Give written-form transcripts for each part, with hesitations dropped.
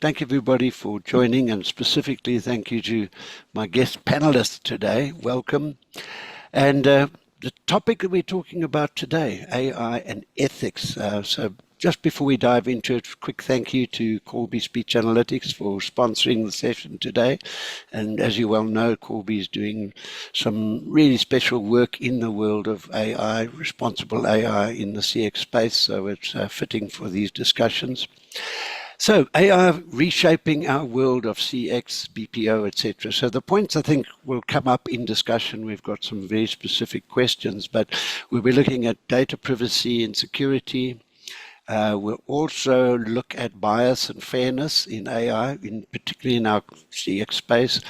thank everybody for joining, and specifically thank you to my guest panelists today. Welcome. And the topic that we're talking about today, AI and ethics. So just before we dive into it, quick thank you to Corby Speech Analytics for sponsoring the session today. And as you well know, Corby is doing some really special work in the world of AI, responsible AI in the CX space, so it's fitting for these discussions. So AI reshaping our world of CX, BPO, etc. So the points I think will come up in discussion. We've got some very specific questions, but we'll be looking at data privacy and security. We'll also look at bias and fairness in AI, particularly in our CX space.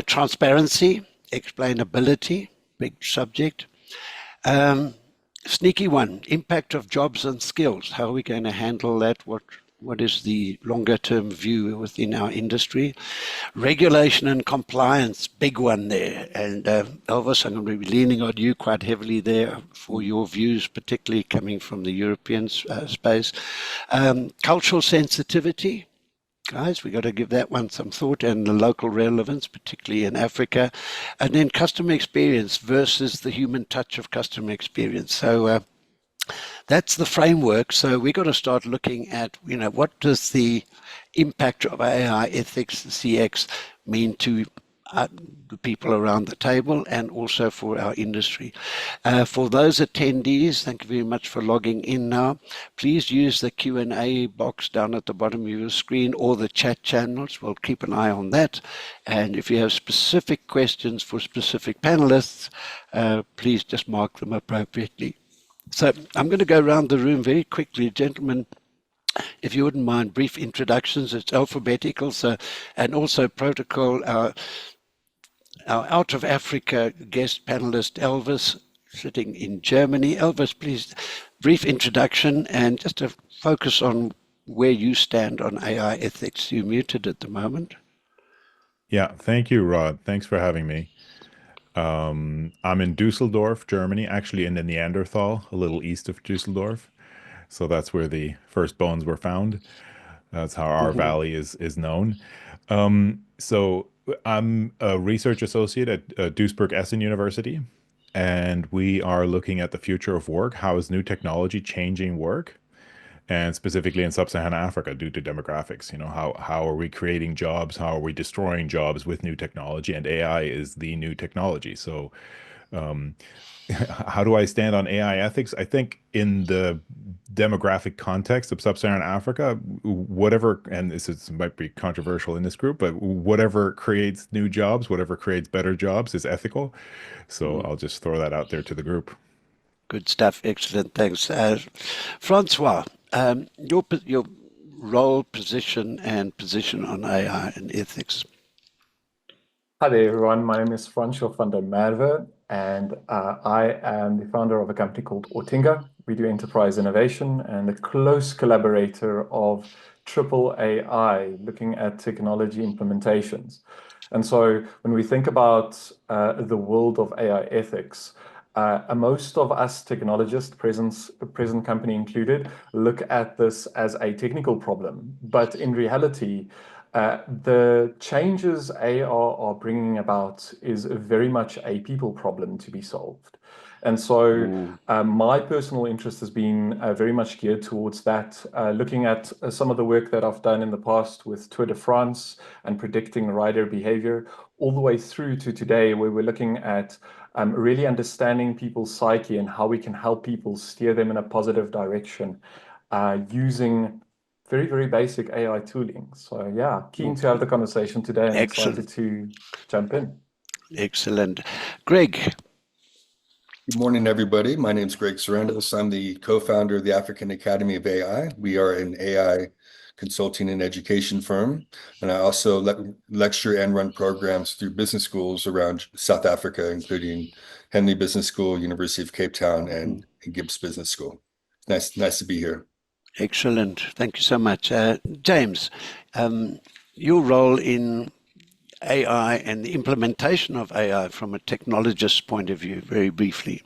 Transparency, explainability, big subject. Sneaky one, impact of jobs and skills. How are we going to handle that? What is the longer term view within our industry? Regulation and compliance, big one there. And Elvis, I'm going to be leaning on you quite heavily there for your views, particularly coming from the European space. Cultural sensitivity. Guys, we got to give that one some thought, and the local relevance, particularly in Africa. And then customer experience versus the human touch of customer experience. So that's the framework. So we've got to start looking at, what does the impact of AI ethics, CX, mean to the people around the table and also for our industry. For those attendees, thank you very much for logging in now. Please use the Q&A box down at the bottom of your screen or the chat channels. We'll keep an eye on that. And if you have specific questions for specific panelists, please just mark them appropriately. So I'm going to go around the room very quickly. Gentlemen, if you wouldn't mind, brief introductions. It's alphabetical, and also protocol. Our out of Africa guest panelist, Elvis, sitting in Germany. Elvis, please, brief introduction and just a focus on where you stand on AI ethics. You're muted at the moment. Yeah, thank you, Rod. Thanks for having me. I'm in Dusseldorf, Germany, actually in the Neanderthal, a little east of Dusseldorf. So that's where the first bones were found. That's how our valley is known. So I'm a research associate at Duisburg-Essen University, and we are looking at the future of work. How is new technology changing work? And specifically in sub-Saharan Africa due to demographics. How are we creating jobs? How are we destroying jobs with new technology? And AI is the new technology. So how do I stand on AI ethics? I think in the demographic context of sub-Saharan Africa, whatever, and might be controversial in this group, but whatever creates new jobs, whatever creates better jobs is ethical. So I'll just throw that out there to the group. Good stuff. Excellent. Thanks. Francois, your role, position on AI and ethics. Hi there, everyone. My name is Francois van der Merwe, and I am the founder of a company called Ortinga. We do enterprise innovation and a close collaborator of Triple AI, looking at technology implementations. And so when we think about the world of AI ethics, most of us technologists, present company included, look at this as a technical problem. But in reality, the changes AI are bringing about is very much a people problem to be solved. And so my personal interest has been very much geared towards that, looking at some of the work that I've done in the past with Tour de France and predicting rider behavior, all the way through to today, where we're looking at really understanding people's psyche and how we can help people steer them in a positive direction using very, very basic AI tooling. So yeah, keen to have the conversation today and excited to jump in. Excellent. Greg. Good morning, everybody. My name is Greg Serandos. I'm the co-founder of the African Academy of AI. We are an AI consulting and education firm, and I also lecture and run programs through business schools around South Africa, including Henley Business School, University of Cape Town, and Gibbs Business School. Nice to be here. Excellent. Thank you so much. James, your role in AI and the implementation of AI from a technologist's point of view, very briefly.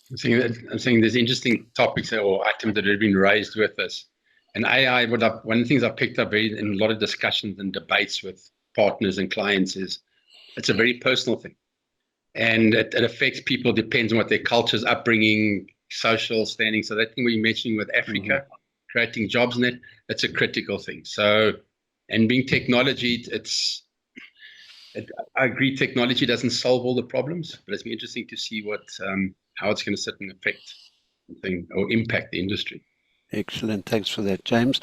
I'm saying there's interesting topics or items that have been raised with us. And AI, one of the things I've picked up in a lot of discussions and debates with partners and clients is it's a very personal thing. And it affects people, depends on what their culture's upbringing, social standing. So that thing we mentioned with Africa, creating jobs in it, that's a critical thing. So, and being technology, I agree technology doesn't solve all the problems, but it's been interesting to see how it's going to sit and affect or impact the industry. Excellent. Thanks for that, James.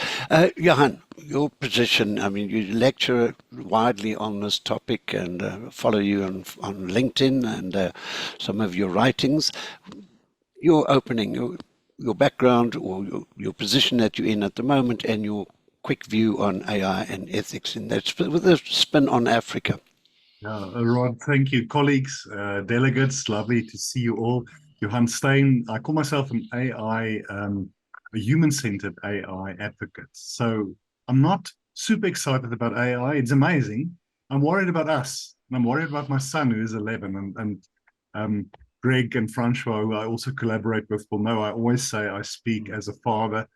Johan, your position, I mean, you lecture widely on this topic and follow you on LinkedIn and some of your writings. Your opening, your background or your position that you're in at the moment and your quick view on AI and ethics in that, with a spin on Africa. Rod, thank you. Colleagues, delegates, lovely to see you all. Johan Steyn, I call myself an AI, a human-centered AI advocate. So I'm not super excited about AI. It's amazing. I'm worried about us. And I'm worried about my son, who is 11. And Greg and Francois, who I also collaborate with, will know I always say I speak as a father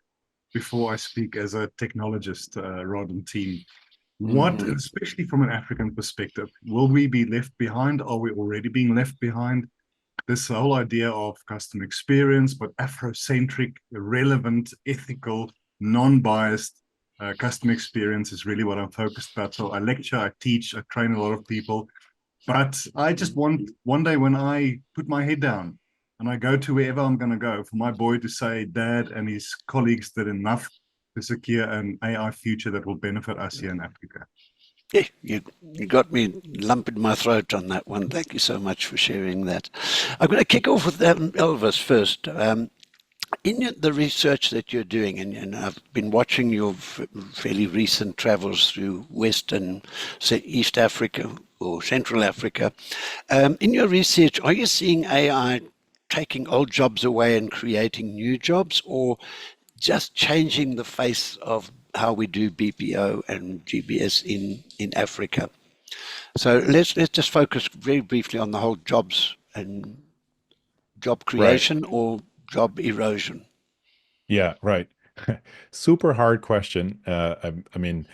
before I speak as a technologist, Rod and team. What, especially from an African perspective, will we be left behind? Are we already being left behind? This whole idea of customer experience, but Afrocentric, relevant, ethical, non-biased customer experience is really what I'm focused about. So I lecture, I teach, I train a lot of people, but I just want one day when I put my head down and I go to wherever I'm going to go, for my boy to say Dad and his colleagues did enough to secure an AI future that will benefit us here in Africa. Yeah, you got me lump in my throat on that one. Thank you so much for sharing that. I'm going to kick off with Elvis first. In the research that you're doing, and I've been watching your fairly recent travels through West and East Africa or Central Africa, in your research, are you seeing AI taking old jobs away and creating new jobs, or just changing the face of how we do BPO and GBS in Africa? So let's just focus very briefly on the whole jobs and job creation or job erosion. Yeah, right. Super hard question. I mean,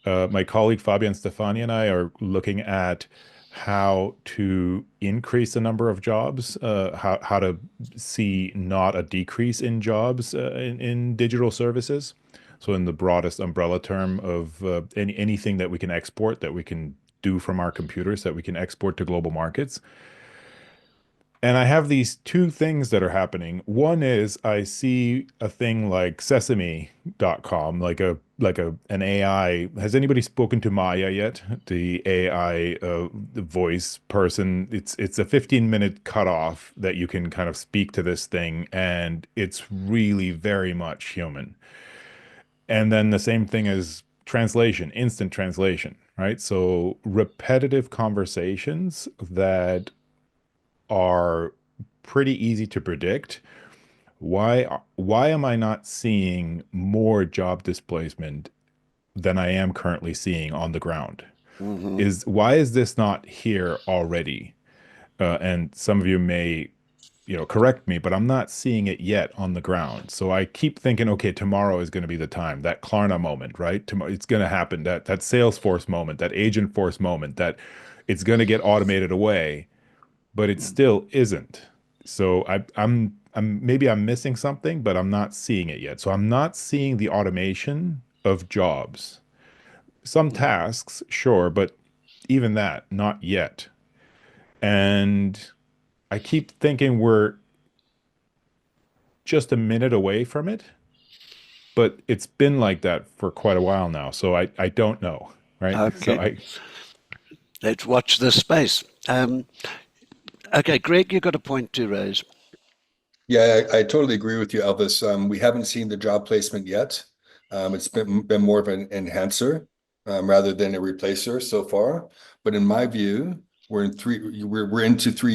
my colleague Fabian Stefani and I are looking at how to increase the number of jobs, how to see not a decrease in jobs in digital services. So in the broadest umbrella term of anything that we can export, that we can do from our computers, that we can export to global markets. And I have these two things that are happening. One is I see a thing like sesame.com, like an AI. Has anybody spoken to Melia yet? The AI voice person. It's a 15-minute cutoff that you can kind of speak to this thing, and it's really very much human. And then the same thing as translation, instant translation, right? So repetitive conversations that are pretty easy to predict. Why am I not seeing more job displacement than I am currently seeing on the ground? Why is this not here already? And some of you may, correct me, but I'm not seeing it yet on the ground. So I keep thinking, okay, tomorrow is going to be the time, that Klarna moment, right? Tomorrow, it's going to happen, that Salesforce moment, that Agentforce moment, that it's going to get automated away. But it still isn't. So I'm maybe I'm missing something, but I'm not seeing it yet. So I'm not seeing the automation of jobs. Some tasks, sure, but even that, not yet. And I keep thinking we're just a minute away from it, but it's been like that for quite a while now. So I don't know, right? Okay. Let's watch this space. Okay, Greg, you got a point to raise. Yeah, I totally agree with you, Elvis. We haven't seen the job placement yet. It's been more of an enhancer rather than a replacer so far. But in my view, we're into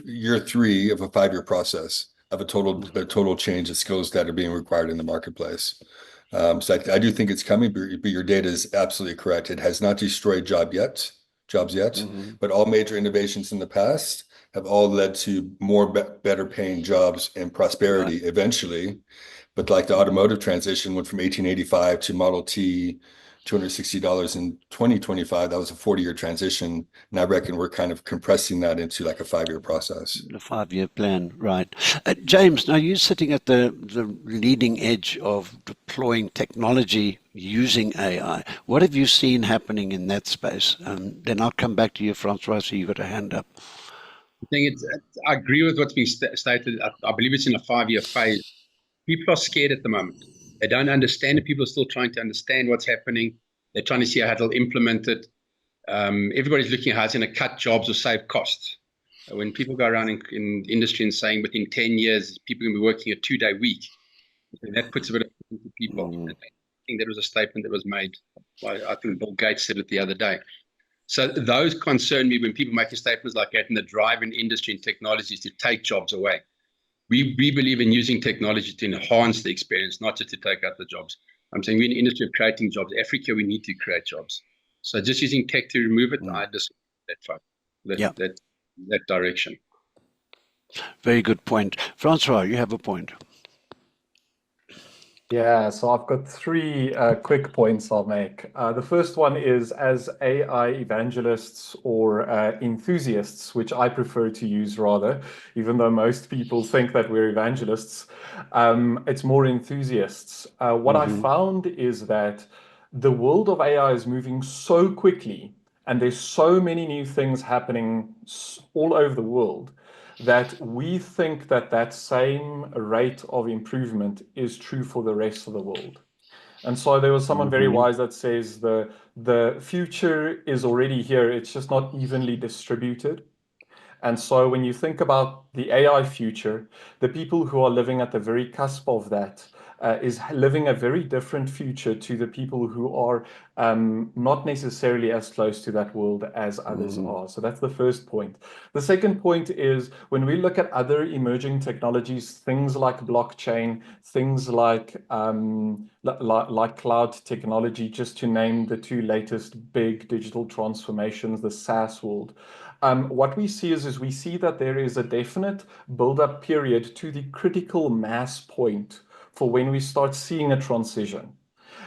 year three of a 5-year process of a total change of skills that are being required in the marketplace. So I do think it's coming, but your data is absolutely correct. It has not destroyed jobs yet, but all major innovations in the past have all led to more better paying jobs and prosperity eventually. But like the automotive transition went from 1885 to Model T, $260 in 2025. That was a 40-year transition. And I reckon we're kind of compressing that into like a 5-year process. The 5-year plan, right. James, now you're sitting at the leading edge of deploying technology using AI. What have you seen happening in that space? Then I'll come back to you, Francois, so you've got a hand up. I agree with what's being stated. I believe it's in a 5-year phase. People are scared at the moment. They don't understand it. People are still trying to understand what's happening. They're trying to see how it'll implement it. Everybody's looking at how it's going to cut jobs or save costs. When people go around in industry and saying within 10 years, people are going to be working a 2-day week, that puts a bit of into people. I think that was a statement that was made by, I think Bill Gates said it the other day. So those concern me when people make statements like that, and the drive in industry and technology is to take jobs away. We believe in using technology to enhance the experience, not just to take out the jobs. I'm saying we're in the industry of creating jobs. Africa, we need to create jobs. So just using tech to remove it, I disagree that direction. Very good point. Francois, you have a point. Yeah, so I've got 3 quick points I'll make. The first one is, as AI evangelists or enthusiasts, which I prefer to use rather, even though most people think that we're evangelists, it's more enthusiasts. What I found is that the world of AI is moving so quickly, and there's so many new things happening all over the world, that we think that that same rate of improvement is true for the rest of the world. And so there was someone very wise that says the future is already here, it's just not evenly distributed. And so when you think about the AI future, the people who are living at the very cusp of that is living a very different future to the people who are not necessarily as close to that world as others are. So that's the first point. The second point is, when we look at other emerging technologies, things like blockchain, things like cloud technology, just to name the 2 latest big digital transformations, the SaaS world. What we see is we see that there is a definite build-up period to the critical mass point for when we start seeing a transition.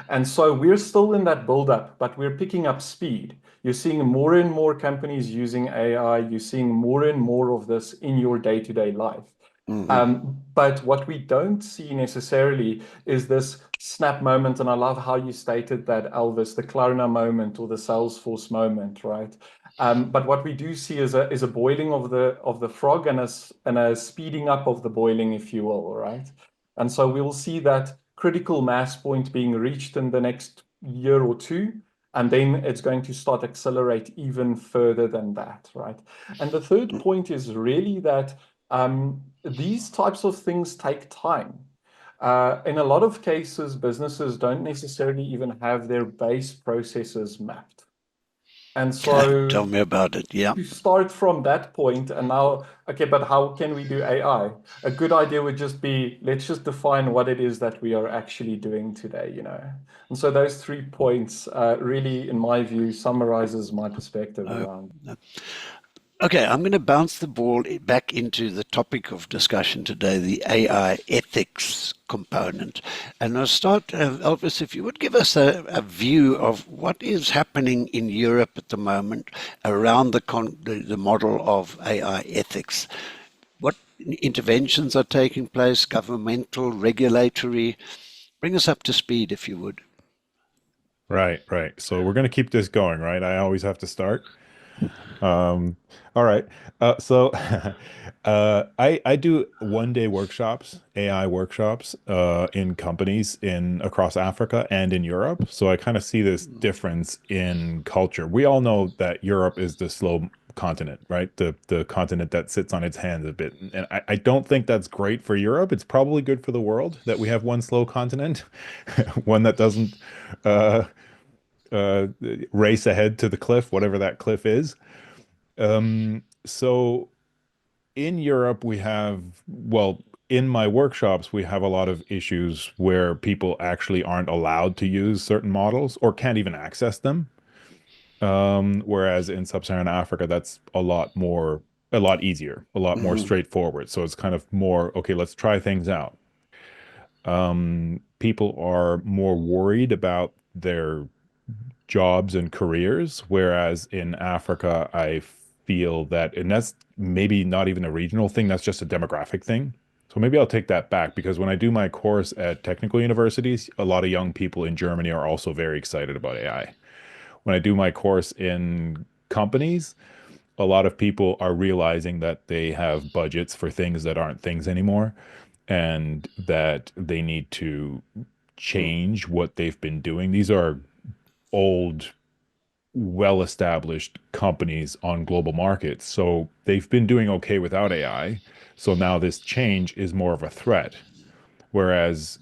And so we're still in that build-up, but we're picking up speed. You're seeing more and more companies using AI. You're seeing more and more of this in your day-to-day life. But what we don't see necessarily is this snap moment, and I love how you stated that, Elvis, the Klarna moment or the Salesforce moment, right? But what we do see is a boiling of the frog and a speeding up of the boiling, if you will, right? And so we will see that critical mass point being reached in the next year or 2, and then it's going to start accelerate even further than that, right? And the third point is really that these types of things take time. In a lot of cases, businesses don't necessarily even have their base processes mapped. And so Tell me about it. Yeah. to start from that point, and now, okay, but how can we do AI? A good idea would just be, let's just define what it is that we are actually doing today, you know? And so those 3 points really, in my view, summarizes my perspective around. Okay, I'm going to bounce the ball back into the topic of discussion today, the AI ethics component. And I'll start, Elvis, if you would give us a view of what is happening in Europe at the moment around the model of AI ethics. What interventions are taking place, governmental, regulatory? Bring us up to speed, if you would. Right. So we're going to keep this going, right? I always have to start. All right. So I do 1-day workshops, AI workshops, in companies across Africa and in Europe. So I kind of see this difference in culture. We all know that Europe is the slow continent, right? The continent that sits on its hands a bit. And I don't think that's great for Europe. It's probably good for the world that we have one slow continent, one that doesn't race ahead to the cliff, whatever that cliff is. So in Europe, in my workshops, we have a lot of issues where people actually aren't allowed to use certain models or can't even access them. Whereas in sub-Saharan Africa, that's a lot more a lot easier, a lot more straightforward. So it's kind of more, okay, let's try things out. People are more worried about their jobs and careers, whereas in Africa, I feel that, and that's maybe not even a regional thing, that's just a demographic thing. So maybe I'll take that back, because when I do my course at technical universities, a lot of young people in Germany are also very excited about AI. When I do my course in companies, a lot of people are realizing that they have budgets for things that aren't things anymore, and that they need to change what they've been doing. These are old, well-established companies on global markets. So they've been doing okay without AI. So now this change is more of a threat. Whereas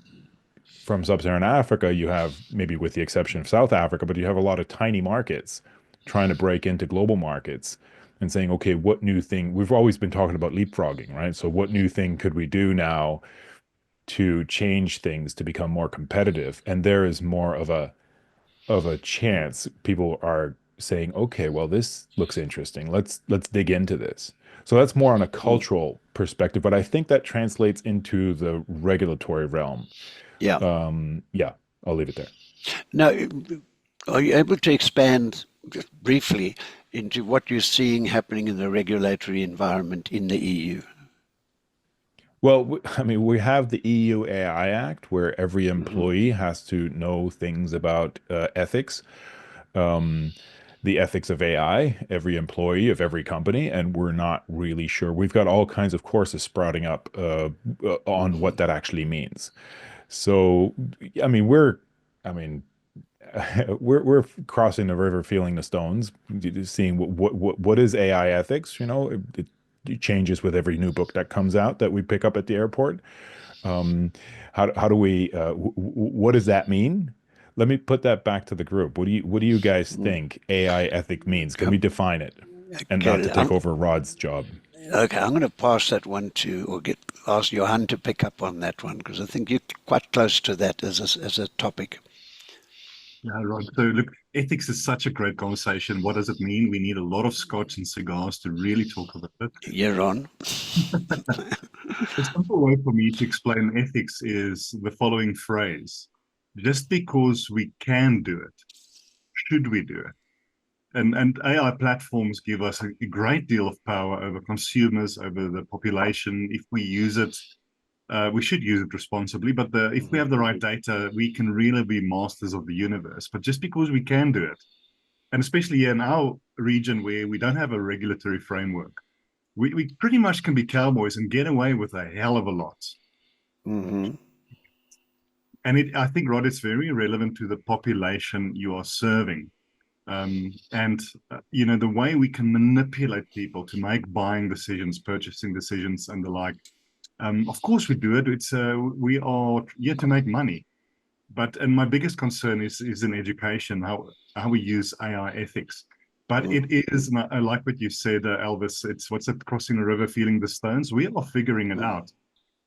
from sub-Saharan Africa, you have, maybe with the exception of South Africa, but you have a lot of tiny markets trying to break into global markets and saying, okay, what new thing? We've always been talking about leapfrogging, right? So what new thing could we do now to change things to become more competitive? And there is more of a chance people are saying, okay, well, this looks interesting. Let's dig into this. So that's more on a cultural perspective, but I think that translates into the regulatory realm. Yeah. Yeah, I'll leave it there. Now, are you able to expand just briefly into what you're seeing happening in the regulatory environment in the EU? Well, I mean, we have the EU AI Act, where every employee has to know things about ethics, the ethics of AI, every employee of every company, and we're not really sure. We've got all kinds of courses sprouting up on what that actually means. So, I mean, I mean, we're crossing the river, feeling the stones, seeing what is AI ethics. You know, it changes with every new book that comes out that we pick up at the airport. How do we? What does that mean? Let me put that back to the group. What do you guys think AI ethic means? Can we define it? And not to take over Rod's job. Okay, I'm going to pass that one ask Johan to pick up on that one, because I think you're quite close to that as a topic. Yeah, Rod. So look, ethics is such a great conversation. What does it mean? We need a lot of scotch and cigars to really talk about it. You're on. A simple way for me to explain ethics is the following phrase: just because we can do it, should we do it? And AI platforms give us a great deal of power over consumers, over the population. If we use it, we should use it responsibly. But if we have the right data, we can really be masters of the universe. But just because we can do it, and especially in our region where we don't have a regulatory framework, we pretty much can be cowboys and get away with a hell of a lot. Mm-hmm. And I think, Rod, it's very relevant to the population you are serving. You know, the way we can manipulate people to make buying decisions, purchasing decisions, and the like. Of course, we do it. We are here to make money, and my biggest concern is in education, how we use AI ethics. But it is, and I like what you said, Elvis. It's what's it? Crossing the river, feeling the stones. We are figuring it out.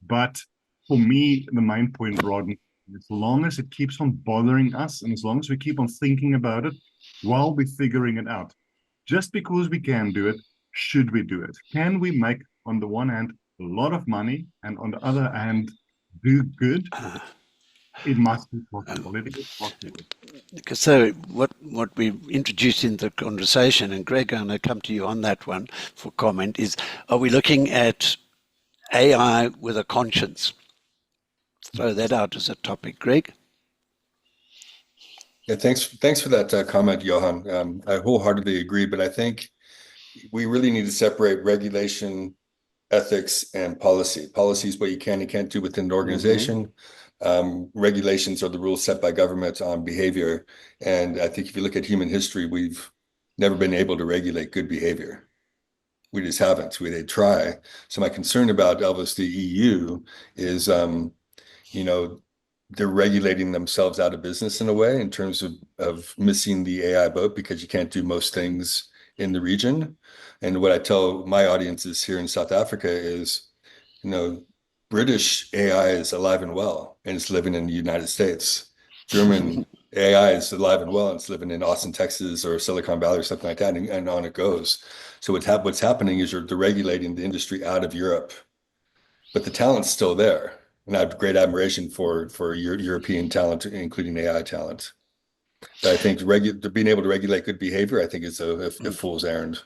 But for me, the main point, Rod, as long as it keeps on bothering us, and as long as we keep on thinking about it while we're figuring it out, just because we can do it, should we do it? Can we make, on the one hand, a lot of money, and on the other hand, do good? It must be possible. It is possible. So what we introduced in the conversation, and Greg, I'm going to come to you on that one for comment, is, are we looking at AI with a conscience? Throw that out as a topic. Greg? Yeah, thanks for that comment, Johan. I wholeheartedly agree, but I think we really need to separate regulation, ethics, and policy. Policy is what you can and can't do within an organization. Regulations are the rules set by government on behavior. And I think if you look at human history, we've never been able to regulate good behavior. We just haven't. They try. So my concern about, Elvis, the EU is, you know, they're regulating themselves out of business in a way, in terms of missing the AI boat, because you can't do most things in the region. And what I tell my audiences here in South Africa is, you know, British AI is alive and well, and it's living in the United States. German AI is alive and well. It's living in Austin, Texas, or Silicon Valley or something like that, and on it goes. So what's happening is they're regulating the industry out of Europe, but the talent's still there. And I have great admiration for European talent, including AI talent. But I think being able to regulate good behavior, I think is a fool's errand.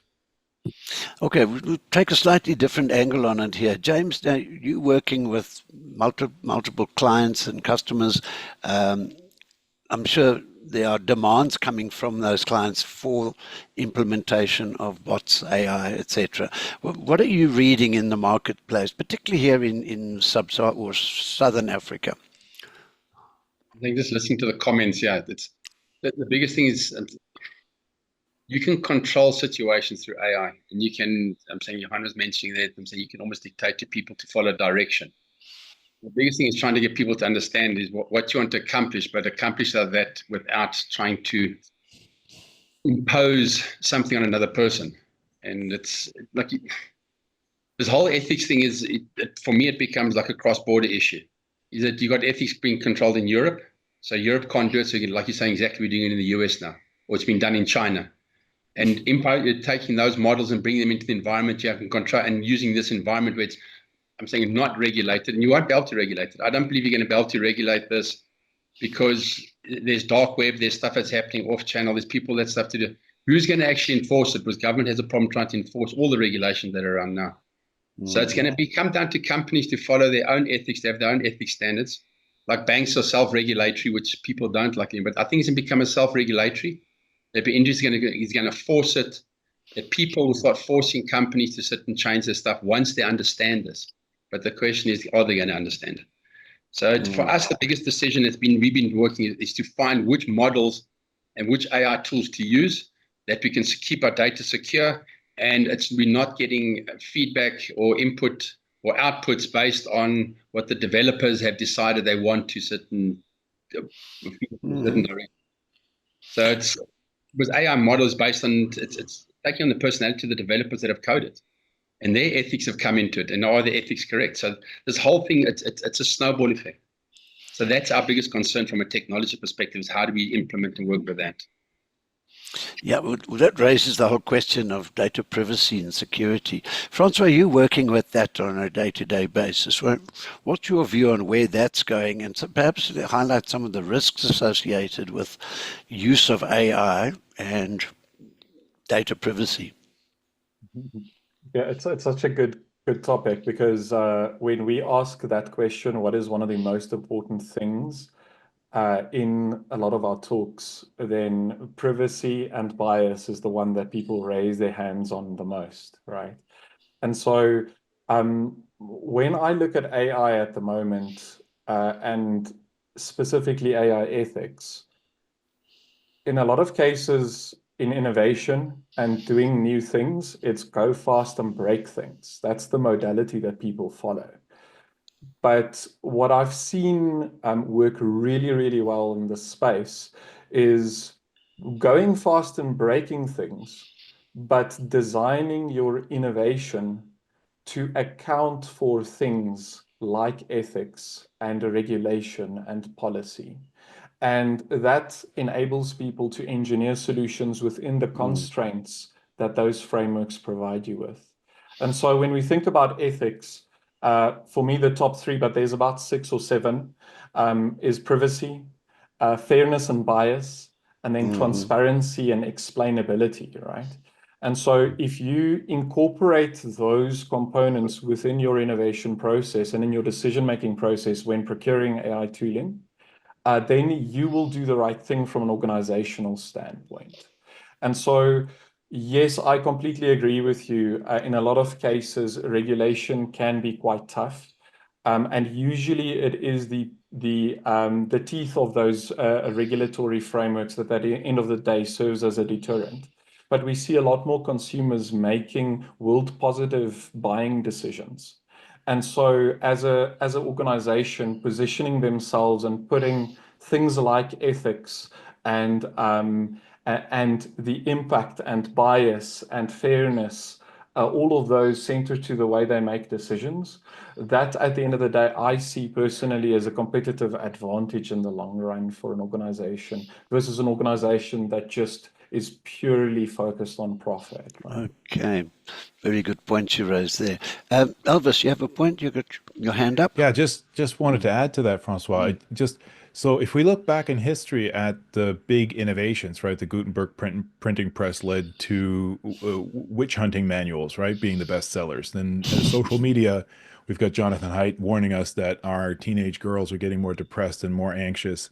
Okay, we'll take a slightly different angle on it here. James, now you're working with multiple clients and customers. I'm sure there are demands coming from those clients for implementation of bots, AI, etc. What are you reading in the marketplace, particularly here in sub-Saharan or Southern Africa? I think just listening to the comments, yeah, it's the biggest thing is you can control situations through AI, and you can. I'm saying Johan was mentioning that. I'm saying you can almost dictate to people to follow direction. The biggest thing is trying to get people to understand is what you want to accomplish, but accomplish that without trying to impose something on another person. And it's like this whole ethics thing is, for me, it becomes like a cross-border issue. Is that you got ethics being controlled in Europe, so Europe can't do it. So like you're saying, exactly, we're doing it in the US now, or it's been done in China. And you're taking those models and bringing them into the environment you have in control, and using this environment where it's, I'm saying, not regulated, and you won't be able to regulate it. I don't believe you're going to be able to regulate this because there's dark web, there's stuff that's happening off channel, there's people that stuff to do. Who's going to actually enforce it? Because government has a problem trying to enforce all the regulations that are around now. So it's going to come down to companies to follow their own ethics, to have their own ethics standards. Like banks are self-regulatory, which people don't like, but I think it's going to become a self-regulatory. The industry is going to force it. That people will start forcing companies to sit and change their stuff once they understand this. But the question is, are they going to understand it? So for us, the biggest decision we've been working is to find which models and which AI tools to use that we can keep our data secure, and we're not getting feedback or input or outputs based on what the developers have decided they want to sit and certain direction. So it's with AI models based on it's taking on the personality of the developers that have coded, and their ethics have come into it, and are the ethics correct? So this whole thing, it's a snowball effect. So that's our biggest concern from a technology perspective, is how do we implement and work with that? Yeah, well, that raises the whole question of data privacy and security. Francois, you're working with that on a day-to-day basis. What's your view on where that's going? And so perhaps highlight some of the risks associated with use of AI and data privacy. Yeah, it's such a good topic, because when we ask that question, what is one of the most important things in a lot of our talks, then privacy and bias is the one that people raise their hands on the most, right? And so when I look at AI at the moment, and specifically AI ethics, in a lot of cases in innovation and doing new things, it's go fast and break things. That's the modality that people follow. But what I've seen work really, really well in this space is going fast and breaking things, but designing your innovation to account for things like ethics and regulation and policy. And that enables people to engineer solutions within the constraints that those frameworks provide you with. And so when we think about ethics, for me, the top three, but there's about 6 or 7, is privacy, fairness and bias, and then transparency and explainability, right? And so if you incorporate those components within your innovation process and in your decision-making process when procuring AI tooling, then you will do the right thing from an organizational standpoint. And so, yes, I completely agree with you. In a lot of cases, regulation can be quite tough. And usually it is the teeth of those regulatory frameworks that at the end of the day serves as a deterrent. But we see a lot more consumers making world positive buying decisions. And so as an organization, positioning themselves and putting things like ethics and the impact and bias and fairness all of those center to the way they make decisions. That, at the end of the day, I see personally as a competitive advantage in the long run for an organization versus an organization that just is purely focused on profit. Right? Okay, very good point you raised there. Elvis, you have a point? You got your hand up? Yeah, just wanted to add to that, Francois. So if we look back in history at the big innovations, right, the Gutenberg printing press led to witch hunting manuals, right, being the best sellers. Then social media, we've got Jonathan Haidt warning us that our teenage girls are getting more depressed and more anxious,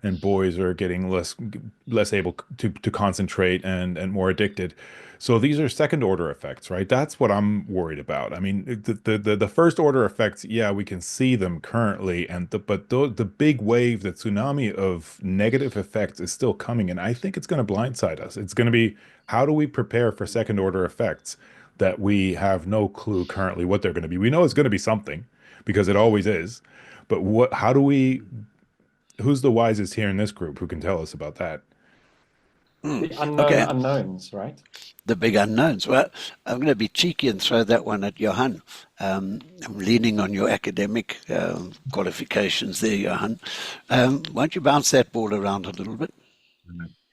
and boys are getting less able to concentrate and more addicted. So these are second order effects, right? That's what I'm worried about. I mean, the first order effects, yeah, we can see them currently, but the big wave, the tsunami of negative effects is still coming, and I think it's going to blindside us. It's going to be, how do we prepare for second order effects that we have no clue currently what they're going to be? We know it's going to be something because it always is, but how do we? Who's the wisest here in this group who can tell us about that? The unknown unknowns, right? The big unknowns. Well, I'm going to be cheeky and throw that one at Johan. I'm leaning on your academic qualifications there, Johan. Won't you bounce that ball around a little bit?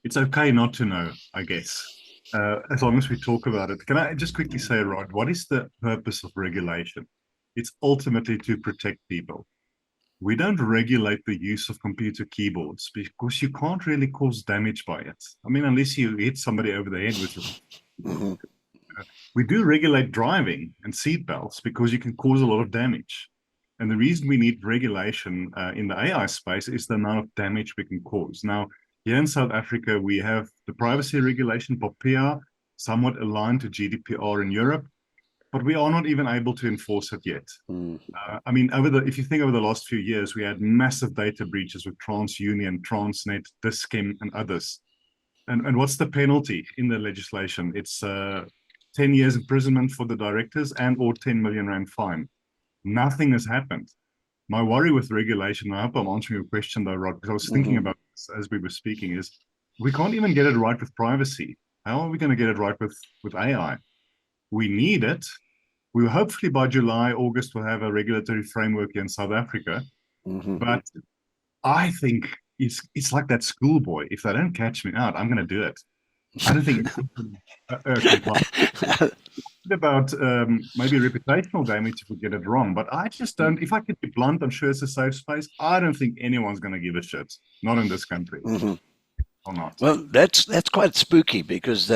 It's okay not to know, I guess, as long as we talk about it. Can I just quickly say, Rod, what is the purpose of regulation? It's ultimately to protect people. We don't regulate the use of computer keyboards because you can't really cause damage by it. I mean, unless you hit somebody over the head with it. We do regulate driving and seat belts because you can cause a lot of damage. And the reason we need regulation in the AI space is the amount of damage we can cause. Now, here in South Africa, we have the privacy regulation, POPIA, somewhat aligned to GDPR in Europe, but we are not even able to enforce it yet. I mean, if you think over the last few years, we had massive data breaches with TransUnion, Transnet, Dis-Chem, and others. And what's the penalty in the legislation? It's 10 years imprisonment for the directors and or 10 million rand fine. Nothing has happened. My worry with regulation, I hope I'm answering your question though, Rod, because I was thinking about this as we were speaking, is we can't even get it right with privacy. How are we going to get it right with AI? We need it. We hopefully by July, August, we'll have a regulatory framework here in South Africa. But I think it's like that schoolboy. If they don't catch me out, I'm going to do it. I don't think about maybe reputational damage if we get it wrong. But I just don't. If I could be blunt, I'm sure it's a safe space. I don't think anyone's going to give a shit. Not in this country. Or not. Well, that's quite spooky because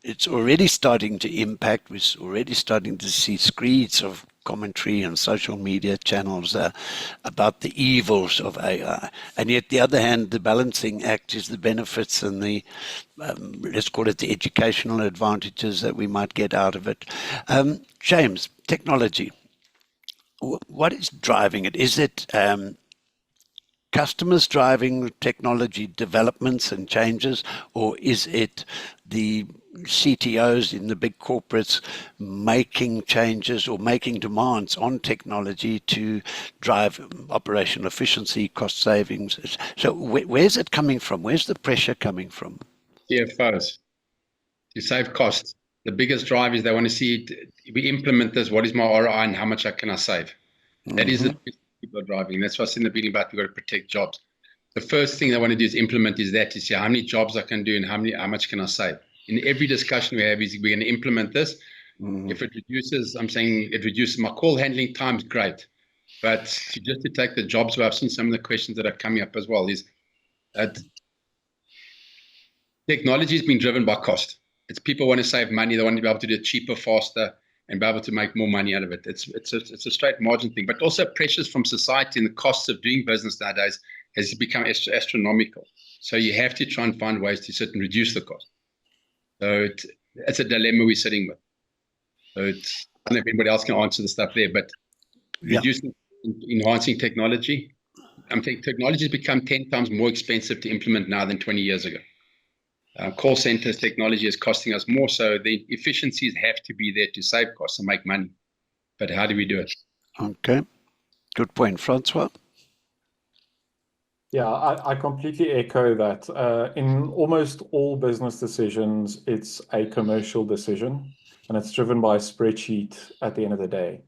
it's already starting to impact. We're already starting to see screeds of commentary and social media channels about the evils of AI. And yet, the other hand, the balancing act is the benefits and the, let's call it the educational advantages that we might get out of it. James, technology. What is driving it? Is it customers driving technology developments and changes, or is it the CTOs in the big corporates making changes or making demands on technology to drive operational efficiency, cost savings? So where's it coming from? Where's the pressure coming from? CFOs to save costs. The biggest drive is they want to see it, we implement this, what is my ROI and how much can I save? That is the people are driving. That's what's in the beginning about we've got to protect jobs. The first thing they want to do is implement is that to see how many jobs I can do and how much can I save. In every discussion we have is we're going to implement this. If it reduces, I'm saying it reduces my call handling time, great. But just to take the jobs where I've seen some of the questions that are coming up as well is that technology has been driven by cost. It's people want to save money. They want to be able to do it cheaper, faster, and be able to make more money out of it. It's a straight margin thing, but also pressures from society and the costs of doing business nowadays has become astronomical. So you have to try and find ways to sit and reduce the cost. So it's a dilemma we're sitting with. So I don't know if anybody else can answer the stuff there, but reducing, enhancing technology. I'm thinking technology has become 10 times more expensive to implement now than 20 years ago. Call centers technology is costing us more, so the efficiencies have to be there to save costs and make money. But how do we do it? Okay, good point. Francois? Yeah, I completely echo that. In almost all business decisions, it's a commercial decision. and it's driven by a spreadsheet at the end of the day.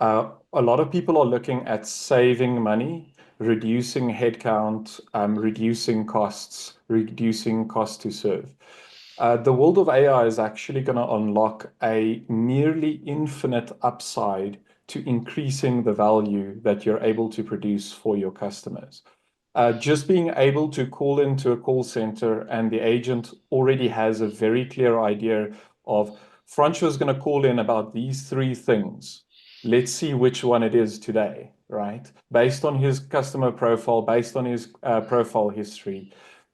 A lot of people are looking at saving money, reducing headcount, reducing costs, reducing cost to serve. The world of AI is actually going to unlock a nearly infinite upside to increasing the value that you're able to produce for your customers. Just being able to call into a call center and the agent already has a very clear idea of Francois is going to call in about these three things. Let's see which one it is today, right? Based on his customer profile, based on his profile history,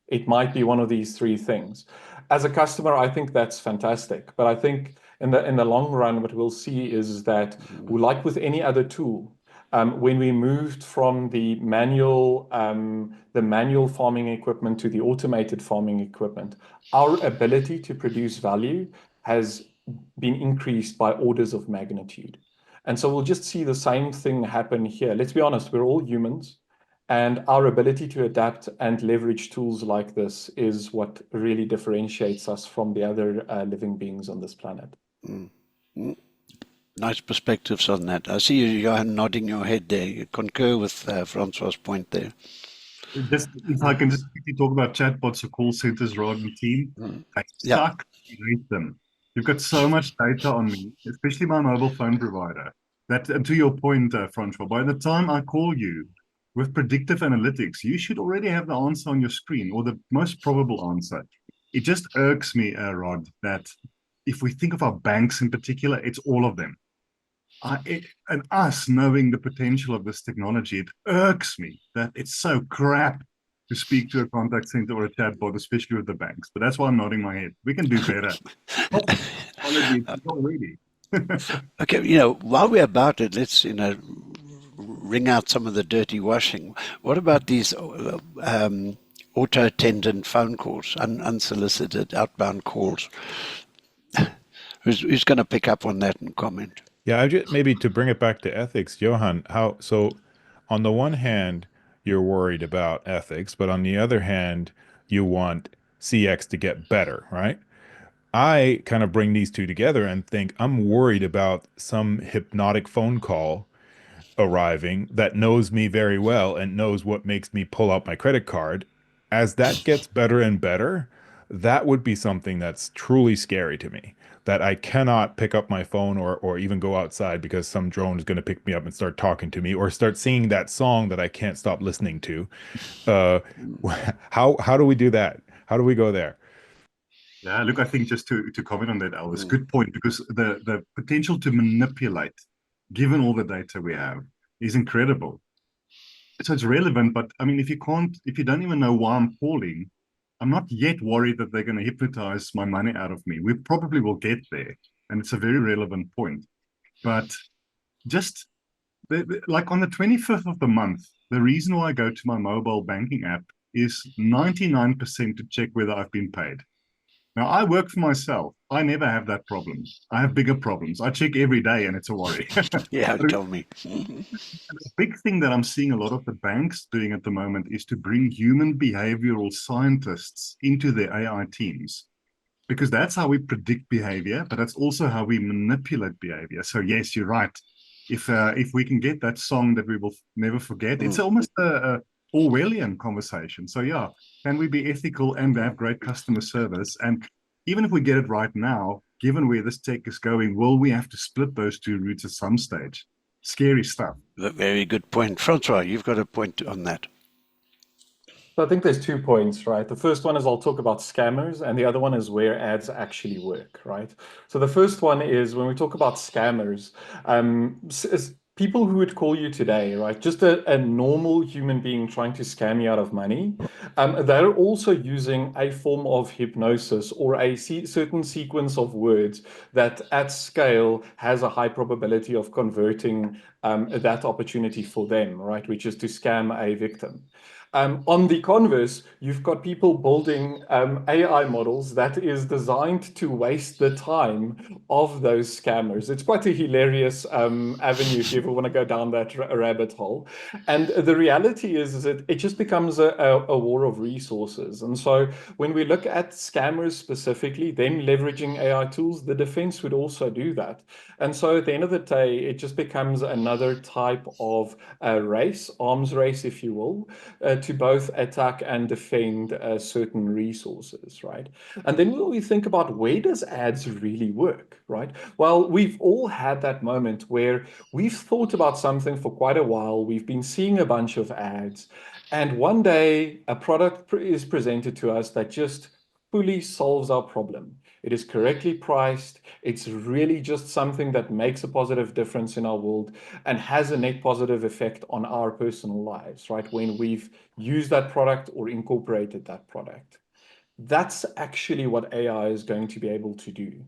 it might be one of these three things. As a customer, I think that's fantastic. But I think in the long run, what we'll see is that, like with any other tool, when we moved from the manual farming equipment to the automated farming equipment, our ability to produce value has been increased by orders of magnitude. And so we'll just see the same thing happen here. Let's be honest, we're all humans, and our ability to adapt and leverage tools like this is what really differentiates us from the other living beings on this planet. Nice perspectives on that. I see you, Johan, nodding your head there. You concur with Francois' point there. Just if I can just quickly talk about chatbots or call centers, Rod and team. They suck. I hate them. You've got so much data on me, especially my mobile phone provider. That, and to your point, Francois, by the time I call you with predictive analytics, you should already have the answer on your screen, or the most probable answer. It just irks me, Rod, that if we think of our banks in particular, it's all of them. And us knowing the potential of this technology, it irks me that it's so crap to speak to a contact center or a chatbot, especially with the banks. But that's why I'm nodding my head. We can do better. Already. Okay, while we're about it, let's, wring out some of the dirty washing. What about these auto-attendant phone calls, unsolicited outbound calls? Who's going to pick up on that and comment? Yeah, maybe to bring it back to ethics, Johan, so on the one hand, you're worried about ethics, but on the other hand, you want CX to get better, right? I kind of bring these two together and think I'm worried about some hypnotic phone call arriving that knows me very well and knows what makes me pull out my credit card. As that gets better and better, that would be something that's truly scary to me, that I cannot pick up my phone or even go outside because some drone is going to pick me up and start talking to me or start singing that song that I can't stop listening to. How do we do that? How do we go there? Yeah, look, I think just to comment on that, Elvis, good point, because the potential to manipulate, given all the data we have, is incredible. So it's relevant, but I mean, if you don't even know why I'm calling, I'm not yet worried that they're going to hypnotize my money out of me. We probably will get there, and it's a very relevant point. But just like on the 25th of the month, the reason why I go to my mobile banking app is 99% to check whether I've been paid. Now, I work for myself. I never have that problem. I have bigger problems. I check every day, and it's a worry. Yeah, tell me. The big thing that I'm seeing a lot of the banks doing at the moment is to bring human behavioral scientists into their AI teams, because that's how we predict behavior, but that's also how we manipulate behavior. So yes, you're right. If we can get that song that we will never forget, it's almost a Orwellian conversation. So yeah, can we be ethical and have great customer service? And even if we get it right now, given where this tech is going, will we have to split those two routes at some stage? Scary stuff. Very good point. Francois, you've got a point on that. So I think there's 2 points, right? The first one is I'll talk about scammers, and the other one is where ads actually work, right? So the first one is when we talk about scammers, people who would call you today, right? Just a normal human being trying to scam you out of money. They're also using a form of hypnosis or a certain sequence of words that at scale has a high probability of converting that opportunity for them, right? Which is to scam a victim. On the converse, you've got people building AI models that is designed to waste the time of those scammers. It's quite a hilarious avenue if you ever want to go down that rabbit hole. And the reality is that it just becomes a war of resources. And so when we look at scammers specifically, them leveraging AI tools, the defense would also do that. And so at the end of the day, it just becomes another type of race, arms race, if you will, to both attack and defend certain resources, right? And then when we think about where does ads really work, right? Well, we've all had that moment where we've thought about something for quite a while. We've been seeing a bunch of ads, and one day a product is presented to us that just fully solves our problem. It is correctly priced. It's really just something that makes a positive difference in our world and has a net positive effect on our personal lives, right? When we've used that product or incorporated that product. That's actually what AI is going to be able to do,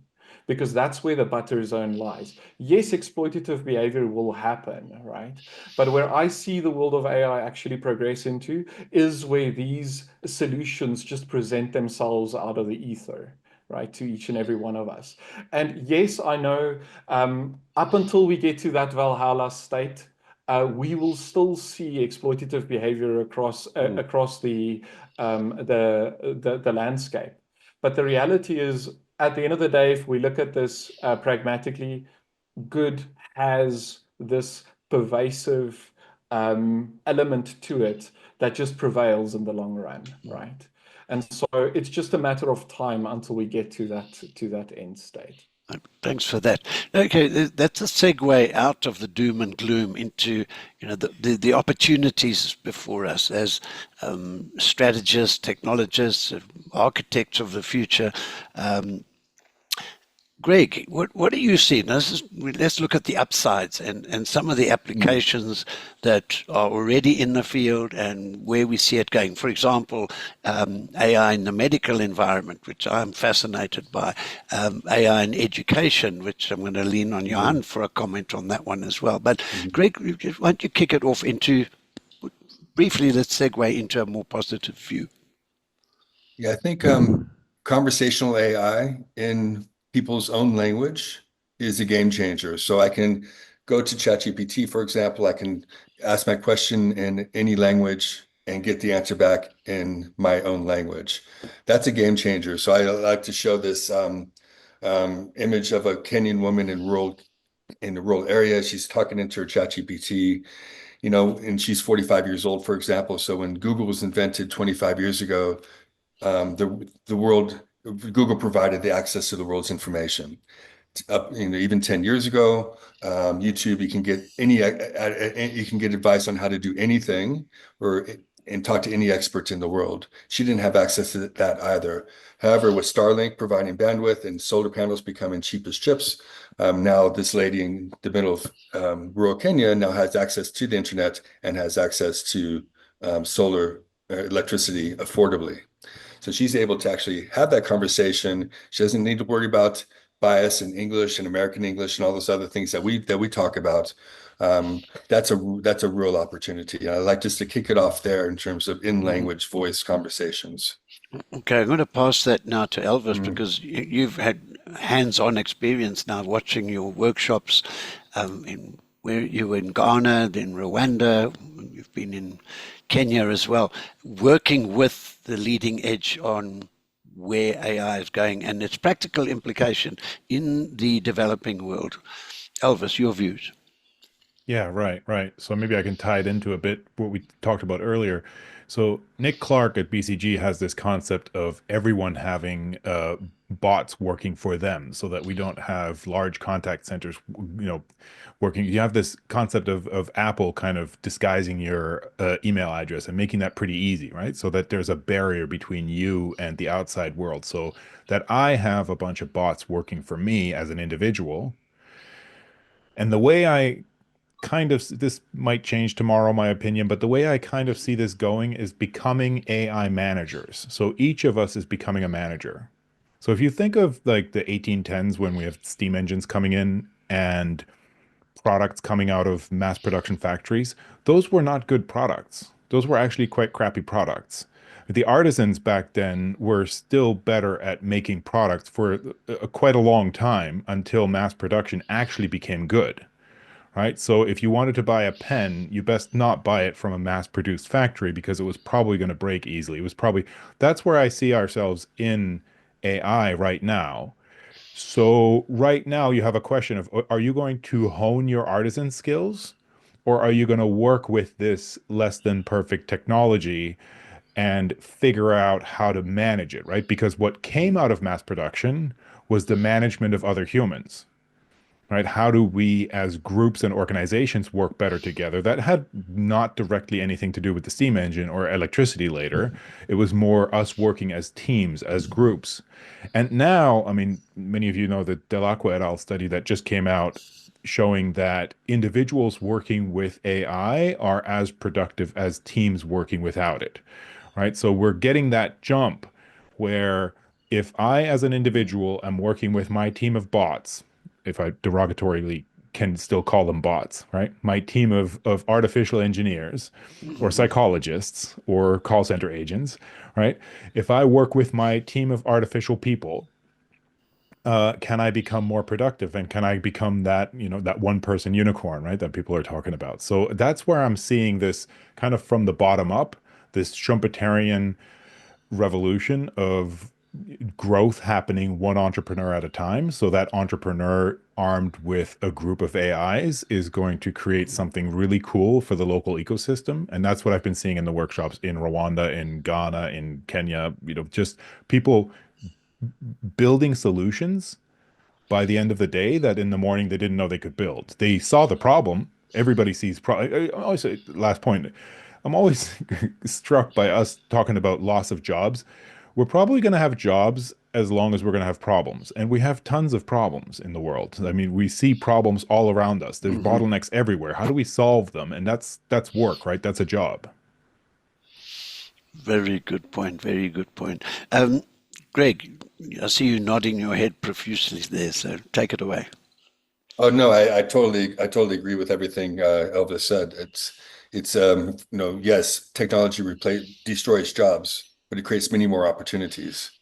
because that's where the butter zone lies. Yes, exploitative behavior will happen, right? But where I see the world of AI actually progress into is where these solutions just present themselves out of the ether, right, to each and every one of us. And yes, I know up until we get to that Valhalla state, we will still see exploitative behavior across the landscape. But the reality is, at the end of the day, if we look at this pragmatically, good has this pervasive element to it that just prevails in the long run, right? And so it's just a matter of time until we get to that end state. Thanks for that. Okay, that's a segue out of the doom and gloom into the opportunities before us as strategists, technologists, architects of the future. Greg, what are you seeing? Let's look at the upsides and some of the applications that are already in the field and where we see it going. For example, AI in the medical environment, which I'm fascinated by. AI in education, which I'm going to lean on Johan for a comment on that one as well. But Greg, why don't you kick it off into, briefly, let's segue into a more positive view. Yeah, I think conversational AI in people's own language is a game changer. So I can go to ChatGPT, for example, I can ask my question in any language and get the answer back in my own language. That's a game changer. So I like to show this image of a Kenyan woman in the rural area. She's talking into her ChatGPT, and she's 45 years old, for example. So when Google was invented 25 years ago, Google provided the access to the world's information. Even 10 years ago, YouTube, you can get advice on how to do anything and talk to any expert in the world. She didn't have access to that either. However, with Starlink providing bandwidth and solar panels becoming cheap as chips, now this lady in the middle of rural Kenya now has access to the internet and has access to solar electricity affordably. So she's able to actually have that conversation. She doesn't need to worry about bias in English and American English and all those other things that we talk about. That's a real opportunity. And I like just to kick it off there in terms of in-language voice conversations. Okay, I'm going to pass that now to Elvis because you've had hands-on experience now watching your workshops where you were in Ghana, then Rwanda, you've been in Kenya as well, working with the leading edge on where AI is going and its practical implication in the developing world. Elvis, your views. Yeah, right. So maybe I can tie it into a bit what we talked about earlier. So Nick Clark at BCG has this concept of everyone having bots working for them so that we don't have large contact centers, working. You have this concept of Apple kind of disguising your email address and making that pretty easy, right? So that there's a barrier between you and the outside world. So that I have a bunch of bots working for me as an individual. And the way I this might change tomorrow, my opinion, but the way I kind of see this going is becoming AI managers. So each of us is becoming a manager. So if you think of like the 1810s when we have steam engines coming in and products coming out of mass production factories, those were not good products. those were actually quite crappy products. The artisans back then were still better at making products for quite a long time until mass production actually became good, right? So if you wanted to buy a pen, you best not buy it from a mass-produced factory because it was probably going to break easily. It was probably, that's where I see ourselves in AI right now. So right now you have a question of, are you going to hone your artisan skills, or are you going to work with this less than perfect technology and figure out how to manage it, right? Because what came out of mass production was the management of other humans, right? How do we as groups and organizations work better together? That had not directly anything to do with the steam engine or electricity later. It was more us working as teams, as groups. And now, I mean, many of you know the Delacqua et al. Study that just came out showing that individuals working with AI are as productive as teams working without it, right? So we're getting that jump where if I, as an individual, am working with my team of bots, if I derogatorily can still call them bots, right? My team of artificial engineers or psychologists or call center agents, right? If I work with my team of artificial people, can I become more productive, and can I become that, you know, that one person unicorn, right? That people are talking about. So that's where I'm seeing this kind of from the bottom up, this Schumpeterian revolution of growth happening one entrepreneur at a time. So that entrepreneur armed with a group of AIs is going to create something really cool for the local ecosystem. And that's what I've been seeing in the workshops in Rwanda, in Ghana, in Kenya, you know, just people building solutions by the end of the day that in the morning they didn't know they could build. They saw the problem. Everybody sees I always say, last point, I'm always struck by us talking about loss of jobs. We're probably going to have jobs as long as we're going to have problems. And we have tons of problems in the world. I mean, we see problems all around us. There's bottlenecks everywhere. How do we solve them? And that's work, right? That's a job. Very good point. Very good point. Greg, I see you nodding your head profusely there, so take it away. Oh no, I totally agree with everything Elvis said. It's you know, yes, technology destroys jobs, but it creates many more opportunities,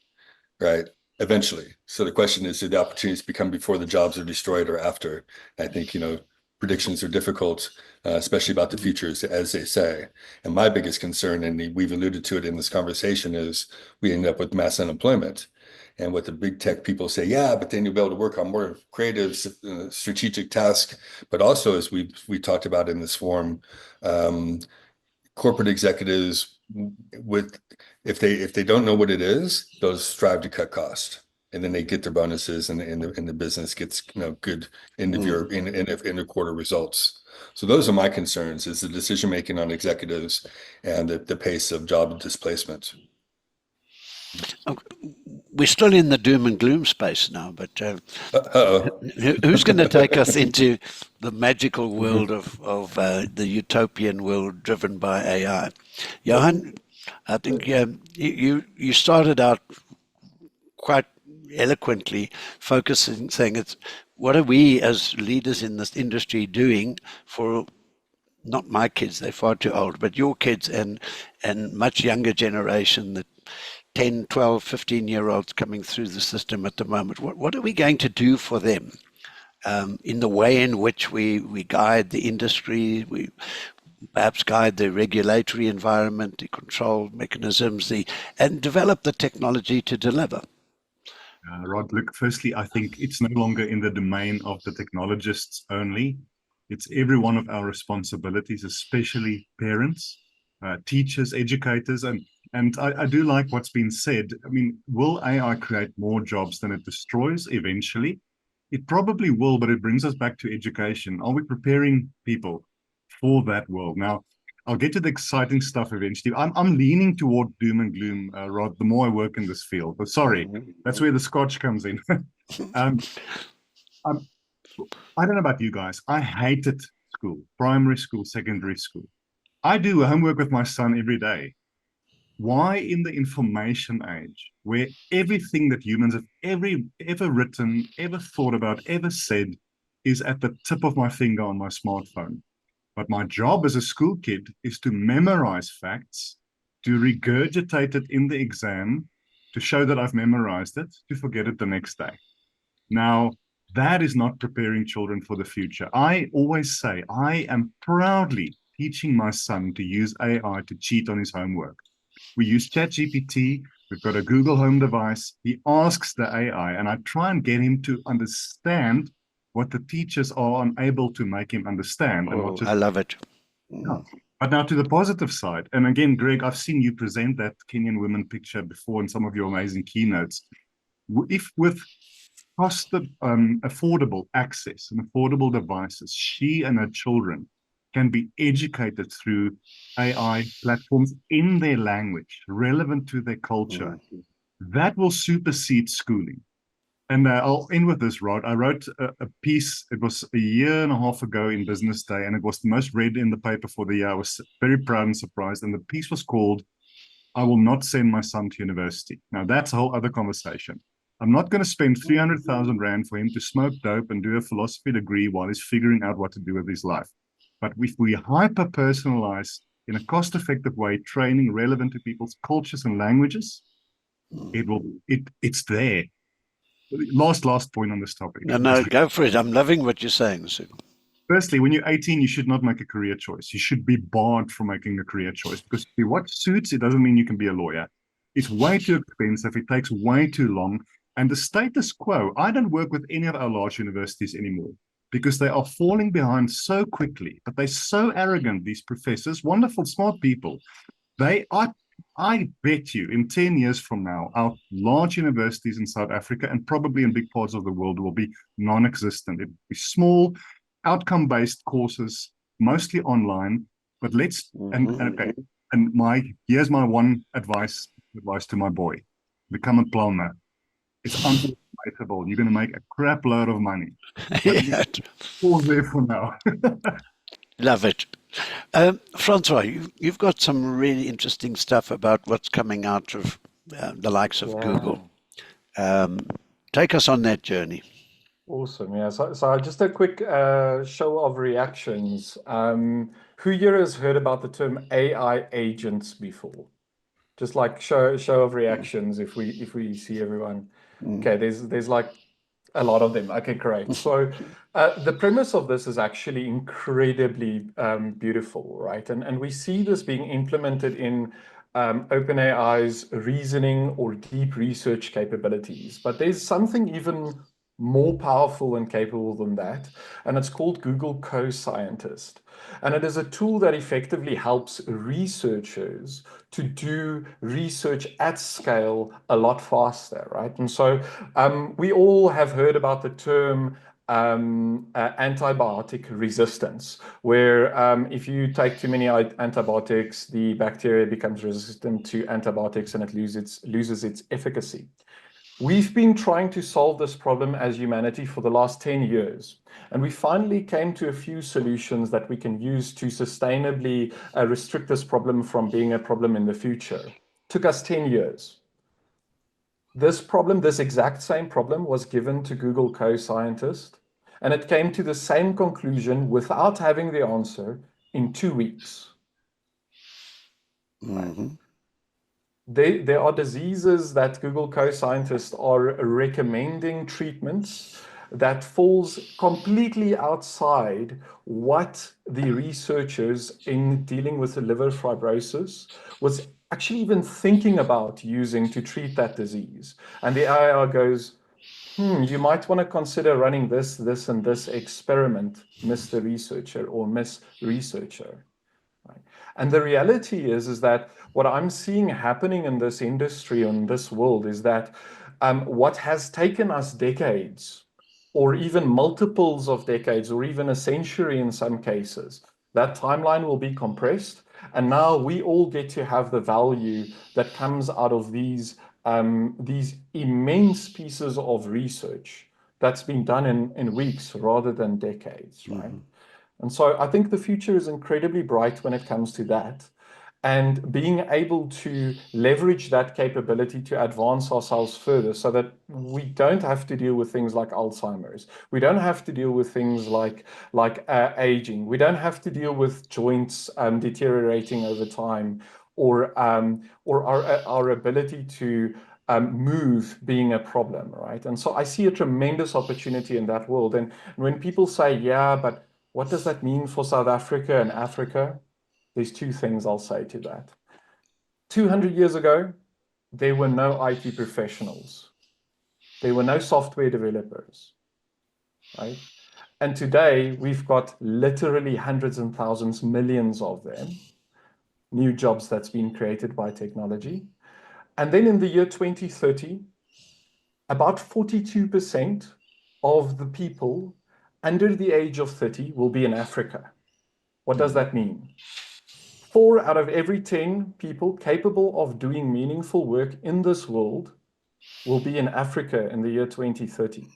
right? Eventually. So the question is, do the opportunities become before the jobs are destroyed or after? I think, you know, predictions are difficult, especially about the futures, as they say. And my biggest concern, and we've alluded to it in this conversation, is we end up with mass unemployment. And what the big tech people say, yeah, but then you'll be able to work on more creative, strategic tasks. But also, as we talked about in this forum, corporate executives, with if they don't know what it is, they'll strive to cut cost, and then they get their bonuses, and the business gets, you know, good end of year in the quarter results. So those are my concerns: is the decision making on executives and the pace of job displacement. We're still in the doom and gloom space now, but Uh-oh. who's going to take us into the magical world of the utopian world driven by AI? Johan, I think you started out quite eloquently focusing, saying it's what are we as leaders in this industry doing for not my kids, they're far too old, but your kids and much younger generation, that 10, 12, 15-year-olds coming through the system at the moment. What are we going to do for them in the way in which we guide the industry, we perhaps guide the regulatory environment, the control mechanisms, and develop the technology to deliver? Rod, look, firstly, I think it's no longer in the domain of the technologists only. It's every one of our responsibilities, especially parents, teachers, educators, and I do like what's been said. I mean, will AI create more jobs than it destroys eventually? It probably will, but it brings us back to education. Are we preparing people for that world? Now, I'll get to the exciting stuff eventually. I'm leaning toward doom and gloom, Rod, the more I work in this field. But sorry, that's where the scotch comes in. I don't know about you guys. I hated school, primary school, secondary school. I do homework with my son every day. Why in the information age, where everything that humans have ever written, ever thought about, ever said is at the tip of my finger on my smartphone? But my job as a school kid is to memorize facts, to regurgitate it in the exam, to show that I've memorized it, to forget it the next day. Now, that is not preparing children for the future. I always say I am proudly teaching my son to use AI to cheat on his homework. We use ChatGPT. We've got a Google Home device. He asks the AI, and I try and get him to understand what the teachers are unable to make him understand. And I love it. yeah. But now to the positive side, and again, Greg, I've seen you present that Kenyan women picture before in some of your amazing keynotes. If with affordable access and affordable devices, she and her children can be educated through AI platforms in their language, relevant to their culture, that will supersede schooling. And I'll end with this, Rod. I wrote a piece, it was a year and a half ago in Business Day, and it was the most read in the paper for the year. I was very proud and surprised. And the piece was called, I Will Not Send My Son to University. Now, that's a whole other conversation. I'm not going to spend 300,000 Rand for him to smoke dope and do a philosophy degree while he's figuring out what to do with his life. But if we hyper-personalize in a cost-effective way, training relevant to people's cultures and languages, it's there. Last point on this topic. No, go for it. I'm loving what you're saying, Sue. Firstly, when you're 18, you should not make a career choice. You should be barred from making a career choice, because if you watch Suits, it doesn't mean you can be a lawyer. It's way too expensive. It takes way too long. And the status quo, I don't work with any of our large universities anymore because they are falling behind so quickly, but they're so arrogant, these professors, wonderful, smart people. I bet you in 10 years from now, our large universities in South Africa and probably in big parts of the world will be non-existent. It will be small, outcome-based courses, mostly online. But here's my one advice to my boy: become a plumber. It's unrelatable. You're going to make a crap load of money. Yeah. Pause there for now. Love it. Francois, you've got some really interesting stuff about what's coming out of the likes of Google. Take us on that journey. Awesome. Yeah. So just a quick show of reactions. Who here has heard about the term AI agents before? Just like show of reactions if we see everyone. Okay, there's like a lot of them. Okay, great. So the premise of this is actually incredibly beautiful, right? And we see this being implemented in OpenAI's reasoning or deep research capabilities. But there's something even more powerful and capable than that, and it's called Google Co-Scientist. And it is a tool that effectively helps researchers to do research at scale a lot faster, right? And so we all have heard about the term antibiotic resistance, where if you take too many antibiotics, the bacteria becomes resistant to antibiotics and it loses its efficacy. We've been trying to solve this problem as humanity for the last 10 years, and we finally came to a few solutions that we can use to sustainably restrict this problem from being a problem in the future. Took us 10 years. This exact same problem was given to Google Co-Scientist, and it came to the same conclusion without having the answer in 2 weeks. Mm-hmm. There are diseases that Google Co-Scientists are recommending treatments that falls completely outside what the researchers in dealing with the liver fibrosis was actually even thinking about using to treat that disease. And the AI goes, you might want to consider running this, and this experiment, Mr. Researcher or Miss Researcher. Right? And the reality is that what I'm seeing happening in this industry, in this world, is that what has taken us decades, or even multiples of decades, or even a century in some cases, that timeline will be compressed. And now we all get to have the value that comes out of these immense pieces of research that's been done in weeks rather than decades, right? And so I think the future is incredibly bright when it comes to that. and being able to leverage that capability to advance ourselves further so that we don't have to deal with things like Alzheimer's. We don't have to deal with things like aging. We don't have to deal with joints deteriorating over time, or our ability to move being a problem, right? And so I see a tremendous opportunity in that world. And when people say, yeah, but what does that mean for South Africa and Africa? There's two things I'll say to that. 200 years ago, there were no IT professionals. There were no software developers, right? And today, we've got literally hundreds and thousands, millions of them, new jobs that's been created by technology. And then in the year 2030, about 42% of the people under the age of 30 will be in Africa. What does that mean? 4 out of every 10 people capable of doing meaningful work in this world will be in Africa in the year 2030.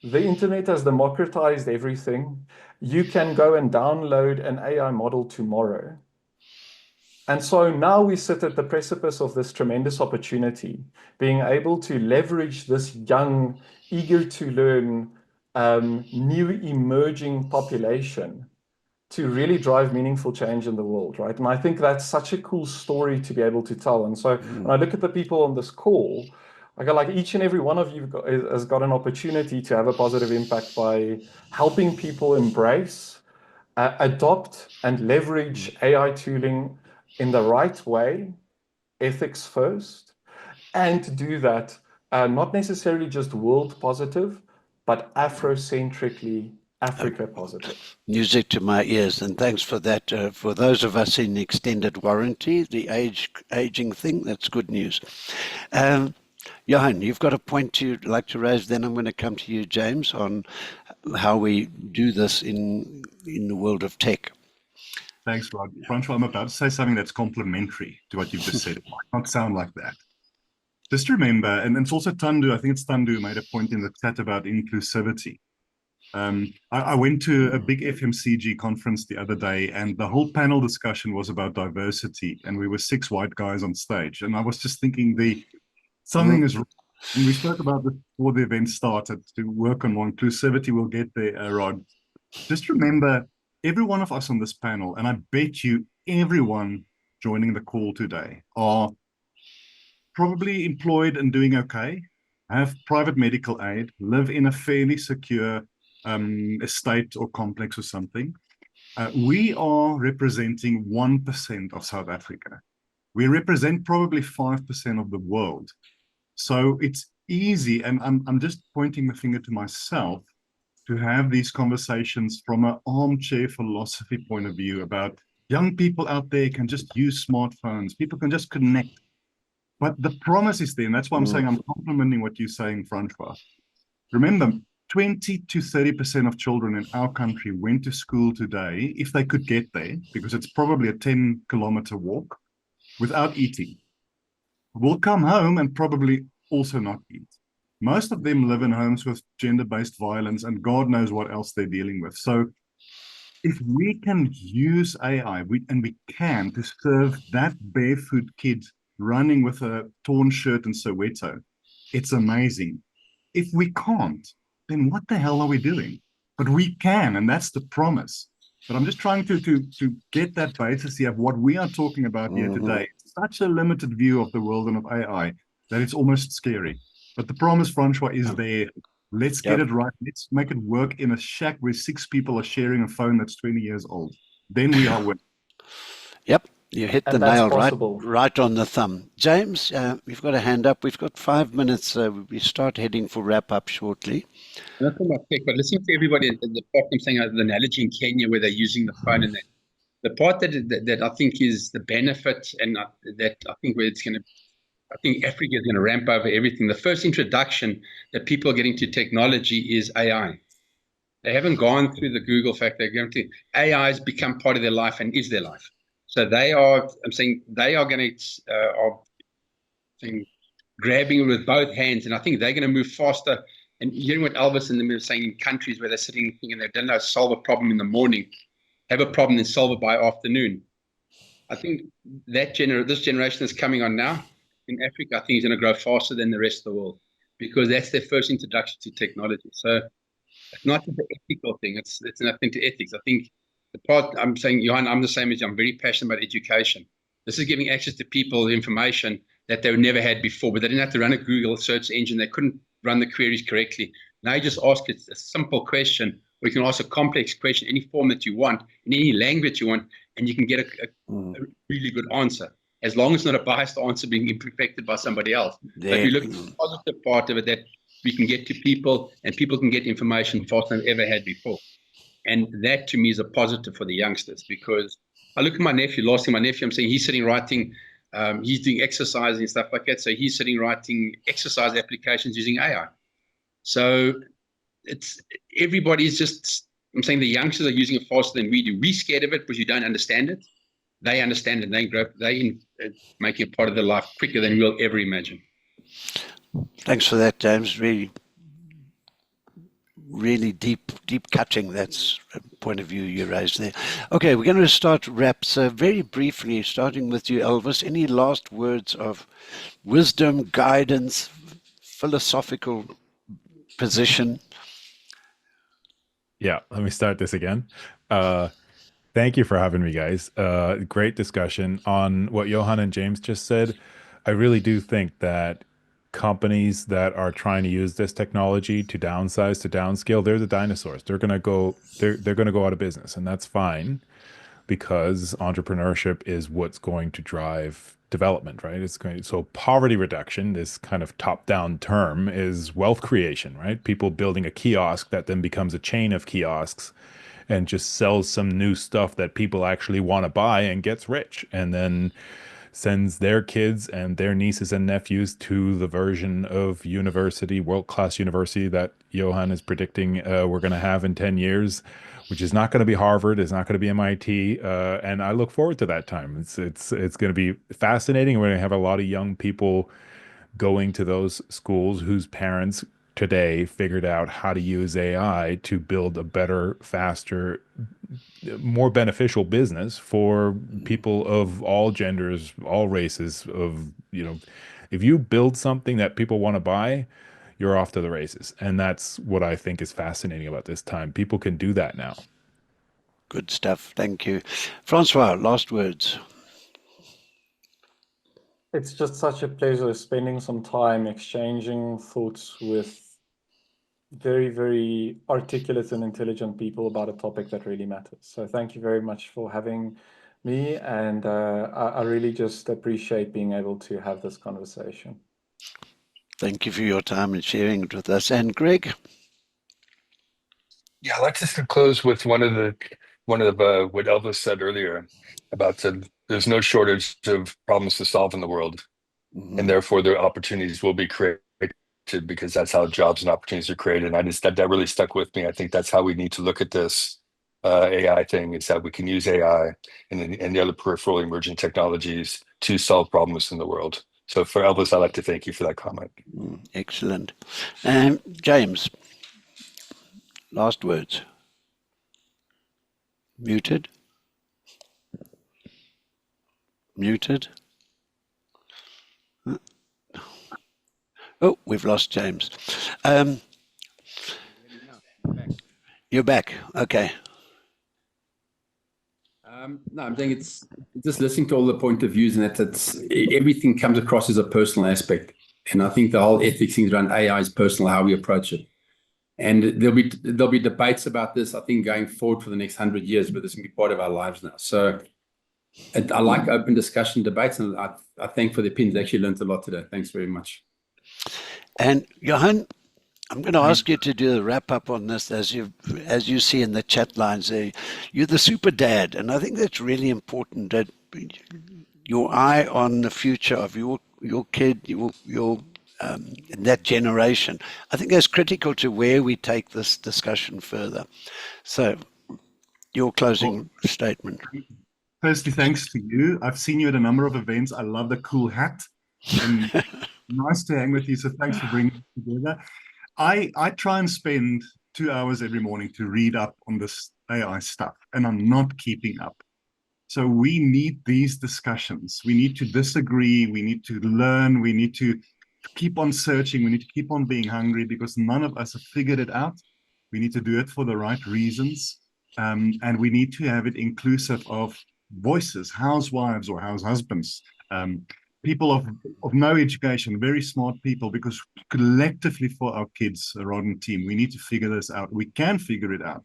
The internet has democratized everything. You can go and download an AI model tomorrow. And so now we sit at the precipice of this tremendous opportunity, being able to leverage this young, eager to learn, new emerging population to really drive meaningful change in the world, right? And I think that's such a cool story to be able to tell. And so when I look at the people on this call, I go like each and every one of you has got an opportunity to have a positive impact by helping people embrace, adopt, and leverage AI tooling in the right way, ethics first, and to do that not necessarily just world positive, but Afrocentrically Africa positive. Music to my ears, and thanks for that. For those of us in extended warranty, the aging thing, that's good news. Johan, you've got a point you'd like to raise, then I'm going to come to you, James, on how we do this in the world of tech. Thanks, Rod. Francois, I'm about to say something that's complementary to what you've just said. It might not sound like that. Just remember, and it's also Tandu, I think it's Tandu who made a point in the chat about inclusivity. I went to a big FMCG conference the other day, and the whole panel discussion was about diversity, and we were 6 white guys on stage. And I was just thinking something is wrong. And we spoke about this before the event started, to work on more inclusivity. We'll get there, Rod. Just remember, every one of us on this panel, and I bet you everyone joining the call today are probably employed and doing okay, have private medical aid, live in a fairly secure estate or complex or something. We are representing 1% of South Africa. We represent probably 5% of the world. So it's easy, and I'm just pointing the finger to myself, to have these conversations from an armchair philosophy point of view about young people out there can just use smartphones. People can just connect. But the promise is there, and that's why I'm saying I'm complimenting what you're saying, Francois. Remember, 20 to 30% of children in our country went to school today, if they could get there, because it's probably a 10-kilometer walk, without eating. Will come home and probably also not eat. Most of them live in homes with gender-based violence, and God knows what else they're dealing with. So if we can use AI, and we can, to serve that barefoot kid running with a torn shirt in Soweto, it's amazing. If we can't, then what the hell are we doing? But we can, and that's the promise. But I'm just trying to get that basis here of what we are talking about here today. It's such a limited view of the world and of AI that it's almost scary. But the promise, Francois, is there. Let's get it right. Let's make it work in a shack where 6 people are sharing a phone that's 20 years old. Then we are winning. Yep, you hit the nail right on the thumb. James, you've got a hand up. We've got 5 minutes. We start heading for wrap-up shortly. Nothing about tech, but listening to everybody, the part I'm saying, the analogy in Kenya where they're using the phone, and the part that I think is the benefit, and that I think where it's going to, I think Africa is going to ramp over everything. The first introduction that people are getting to technology is AI. They haven't gone through the Google fact. They're going to AI has become part of their life and is their life. So they are. I'm saying they are going to grabbing it with both hands, and I think they're going to move faster. And hearing what Elvis and them were saying in countries where they're sitting and they don't know how to solve a problem in the morning, have a problem and solve it by afternoon. I think this generation that's coming on now in Africa, I think is going to grow faster than the rest of the world because that's their first introduction to technology. So it's not just the ethical thing; it's nothing to ethics. I think the part I'm saying, Johan, I'm the same as you. I'm very passionate about education. This is giving access to people information that they never had before, but they didn't have to run a Google search engine. They couldn't run the queries correctly. Now you just ask it a simple question, or you can ask a complex question, any form that you want, in any language you want, and you can get a really good answer, as long as it's not a biased answer being perfected by somebody else. So if you look at the positive part of it, that we can get to people and people can get information faster than they've ever had before. And that to me is a positive for the youngsters, because I look at my nephew, I'm saying he's sitting writing, he's doing exercise and stuff like that. So he's sitting writing exercise applications using AI. So everybody's just, I'm saying the youngsters are using it faster than we do. We're scared of it because you don't understand it. They understand it. They make it part of their life quicker than we'll ever imagine. Thanks for that, James. Really deep cutting. That's a point of view you raised there. Okay, we're going to start wrap. So very briefly, starting with you, Elvis, any last words of wisdom, guidance, philosophical position? Yeah, let me start this again. Thank you for having me, guys. Great discussion on what Johan and James just said. I really do think that companies that are trying to use this technology to downsize, to downscale, they're the dinosaurs. They're gonna go out of business, and that's fine, because entrepreneurship is what's going to drive development, right? So poverty reduction, this kind of top-down term, is wealth creation, right? People building a kiosk that then becomes a chain of kiosks and just sells some new stuff that people actually want to buy and gets rich, and then sends their kids and their nieces and nephews to the version of university, world-class university, that Johan is predicting we're going to have in 10 years, which is not going to be Harvard, it's not going to be MIT, and I look forward to that time. It's going to be fascinating. We're going to have a lot of young people going to those schools whose parents today figured out how to use AI to build a better, faster, more beneficial business for people of all genders, all races. If you build something that people want to buy, you're off to the races. And that's what I think is fascinating about this time. People can do that now. Good stuff. Thank you. Francois, last words. It's just such a pleasure spending some time exchanging thoughts with very, very articulate and intelligent people about a topic that really matters. So thank you very much for having me, and I really just appreciate being able to have this conversation. Thank you for your time and sharing it with us. And Greg? Yeah, I'd like to close with one of what Elvis said earlier about there's no shortage of problems to solve in the world, and therefore their opportunities will be created, because that's how jobs and opportunities are created. And that really stuck with me. I think that's how we need to look at this AI thing, is that we can use AI and the other peripheral emerging technologies to solve problems in the world. So for Elvis, I'd like to thank you for that comment. Excellent. And James, last words. Muted. Oh, we've lost James. You're back. Okay. No, I'm saying it's just listening to all the point of views, and it's everything comes across as a personal aspect. And I think the whole ethics things around AI is personal, how we approach it. And there'll be debates about this, I think, going forward for the next 100 years, but this can be part of our lives now. So I like open discussion debates, and I thank for the opinions. I actually learned a lot today. Thanks very much. And Johan, I'm going to ask you to do the wrap up on this, as you see in the chat lines there. You're the super dad, and I think that's really important, that your eye on the future of your kid, your that generation. I think that's critical to where we take this discussion further. So, your closing statement. Firstly, thanks to you. I've seen you at a number of events. I love the cool hat, and nice to hang with you. So thanks for bringing it together. I try and spend 2 hours every morning to read up on this AI stuff, and I'm not keeping up. So we need these discussions. We need to disagree. We need to learn. We need to keep on searching. We need to keep on being hungry because none of us have figured it out. We need to do it for the right reasons. And we need to have it inclusive of voices, housewives or house husbands, people of no education, very smart people, because collectively for our kids, a rodent team, we need to figure this out. We can figure it out.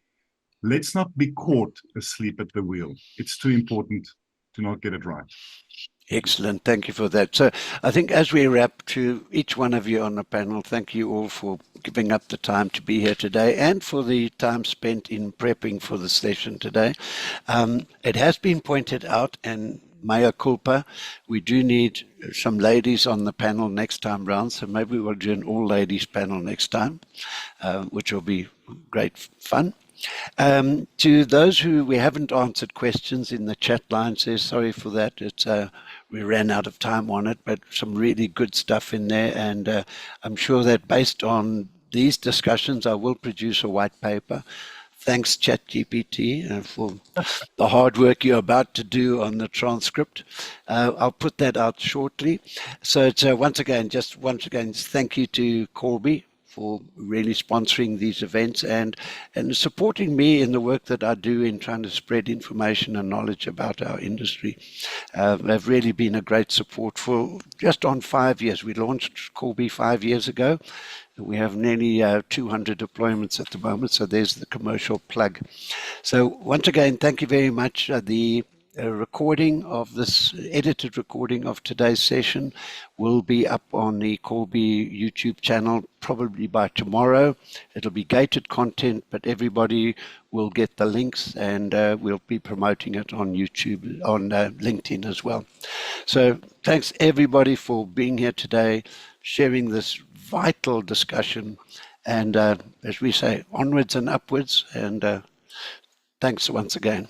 Let's not be caught asleep at the wheel. It's too important to not get it right. Excellent. Thank you for that. So I think as we wrap, to each one of you on the panel, thank you all for giving up the time to be here today and for the time spent in prepping for the session today. It has been pointed out, and mea culpa, we do need some ladies on the panel next time round, so maybe we'll do an all-ladies panel next time, which will be great fun. To those who we haven't answered questions in the chat line, says sorry for that. It's we ran out of time on it, but some really good stuff in there, and I'm sure that based on these discussions, I will produce a white paper. Thanks, ChatGPT, for the hard work you're about to do on the transcript. I'll put that out shortly. So it's, once again, thank you to Corby for really sponsoring these events and supporting me in the work that I do in trying to spread information and knowledge about our industry. They've really been a great support for just on 5 years. We launched Corby 5 years ago. We have nearly 200 deployments at the moment, so there's the commercial plug. So once again, thank you very much. The recording of this, edited recording of today's session will be up on the Corby YouTube channel probably by tomorrow. It'll be gated content, but everybody will get the links, and we'll be promoting it on YouTube, on LinkedIn as well. So thanks everybody for being here today, sharing this vital discussion, and as we say, onwards and upwards, and thanks once again.